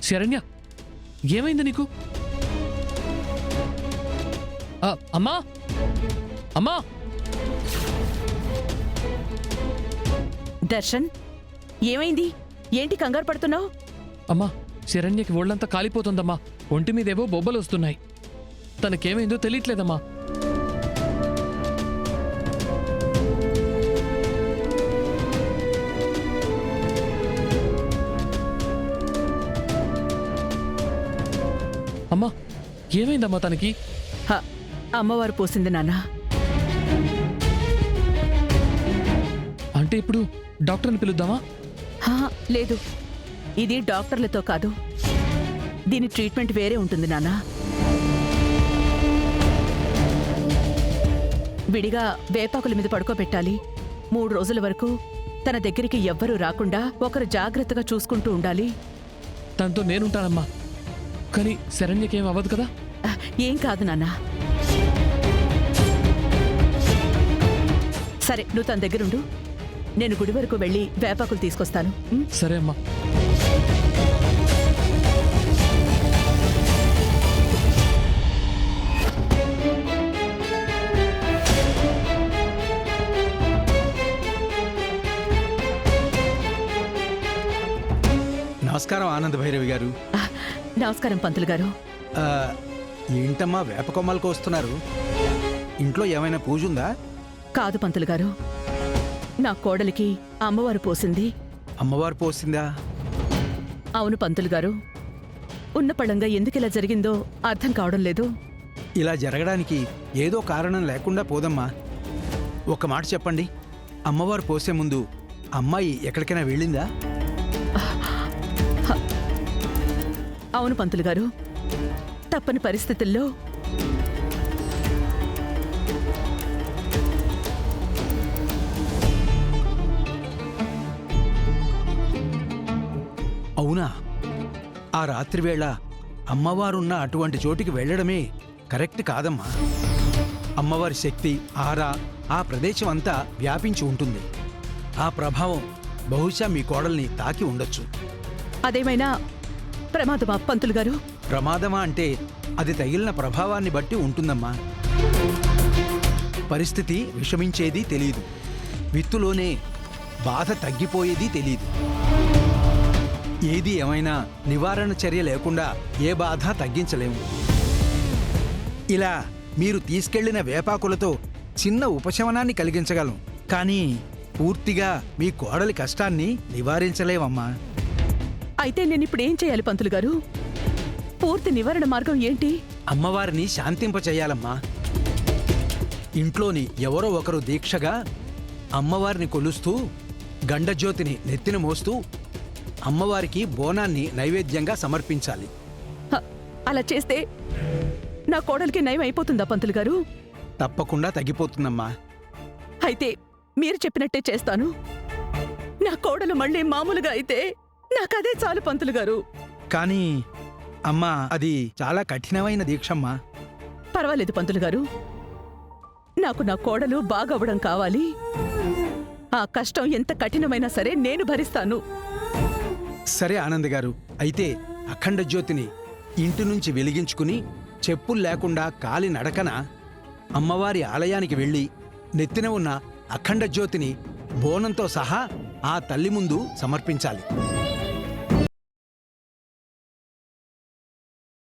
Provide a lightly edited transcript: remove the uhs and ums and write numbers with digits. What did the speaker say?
శరణ్య, ఏమైంది నీకు? అమ్మా, అమ్మా! దర్శన్, ఏమైంది? ఏంటి కంగారు పడుతున్నావు? అమ్మా, శరణ్యకి ఒళ్ళంతా కాలిపోతుందమ్మా. ఒంటి మీదేవో బొబ్బలు వస్తున్నాయి. తనకేమైందో తెలియట్లేదమ్మా. అమ్మా, ఏమైందమ్మా తనకి? అమ్మవారు పోసింది నాన్న. అంటే ఇప్పుడు డాక్టర్ని పిలుద్దామా? లేదు, ఇది డాక్టర్లతో కాదు. దీని ట్రీట్మెంట్ వేరే ఉంటుంది నాన్న. విడిగా వేపాకుల మీద పడుకోబెట్టాలి. 3 రోజుల వరకు తన దగ్గరికి ఎవ్వరూ రాకుండా ఒకరు జాగ్రత్తగా చూసుకుంటూ ఉండాలి. తనతో నేనుంటానమ్మా. కానీ శరణ్యకేం అవ్వదు కదా? ఏం కాదు నాన్న. సరే, నువ్వు తన దగ్గరుండు. నేను గుడి వరకు వెళ్ళి వేపాకులు తీసుకొస్తాను. సరే అమ్మా. నమస్కారం ఆనంద్ భైరవి గారు. నమస్కారం పంతులు గారు. ఏంటమ్మా వేపకొమ్మలకు వస్తున్నారు? ఇంట్లో ఏమైనా పూజ ఉందా? కాదు పంతులు గారు, నా కోడలికి అమ్మవారు పోసింది. అమ్మవారు పోసిందా? అవును పంతులు గారు. ఉన్న పళంగా ఎందుకిలా జరిగిందో అర్థం కావడం లేదు. ఇలా జరగడానికి ఏదో కారణం లేకుండా పోదమ్మా. ఒక మాట చెప్పండి, అమ్మవారు పోసే ముందు అమ్మాయి ఎక్కడికైనా వెళ్ళిందా? అవును పంతులు గారు, తప్పని పరిస్థితుల్లో అవునా? ఆ రాత్రివేళ అమ్మవారున్న అటువంటి చోటికి వెళ్ళడమే కరెక్ట్ కాదమ్మా. అమ్మవారి శక్తి, ఆరా ఆ ప్రదేశం అంతా వ్యాపించి ఉంటుంది. ఆ ప్రభావం బహుశా మీ కోడల్ని తాకి ఉండొచ్చు. అదేమైనా ప్రమాదమా పంతులు గారు? ప్రమాదమా అంటే అది తగిలిన ప్రభావాన్ని బట్టి ఉంటుందమ్మా. పరిస్థితి విషమించేది తెలీదు, విత్తులోనే బాధ తగ్గిపోయేది తెలీదు. ఏది ఏమైనా నివారణ చర్య లేకుండా ఏ బాధ తగ్గించలేము. ఇలా మీరు తీసుకెళ్లిన వేపాకులతో చిన్న ఉపశమనాన్ని కలిగించగలం, కానీ పూర్తిగా మీ కోడలి కష్టాన్ని నివారించలేమమ్మా. అయితే నేనిప్పుడేం చేయాలి పంతులు గారు? పూర్తి నివారణ మార్గం ఏంటి? అమ్మవారిని శాంతింపచేయాలమ్మా. ఇంట్లోని ఎవరో ఒకరు దీక్షగా అమ్మవారిని కొలుస్తూ గండజ్యోతిని నెత్తిన మోస్తూ అమ్మవారికి బోనాన్ని నైవేద్యంగా సమర్పించాలి. అలా చేస్తే నా కోడలికి నయం అయిపోతుందా పంతులు గారు? తప్పకుండా తగ్గిపోతుందమ్మా. అయితే మీరు చెప్పినట్టే చేస్తాను. నా కోడలు మళ్ళీ మామూలుగా అయితే నాకదే చాలు పంతులు గారు. కానీ అమ్మా, అది చాలా కఠినమైన దీక్షమ్మా. పర్వాలేదు పంతులు గారు, నాకు నా కోడలు బాగవ్వడం కావాలి. ఆ కష్టం ఎంత కఠినమైనా సరే నేను భరిస్తాను. సరే ఆనంద్ గారు, అయితే అఖండ జ్యోతిని ఇంటి నుంచి వెలిగించుకుని చెప్పులు లేకుండా కాలి నడకన అమ్మవారి ఆలయానికి వెళ్ళి నెత్తిన ఉన్న అఖండ జ్యోతిని బోనంతో సహా ఆ తల్లి ముందు సమర్పించాలి.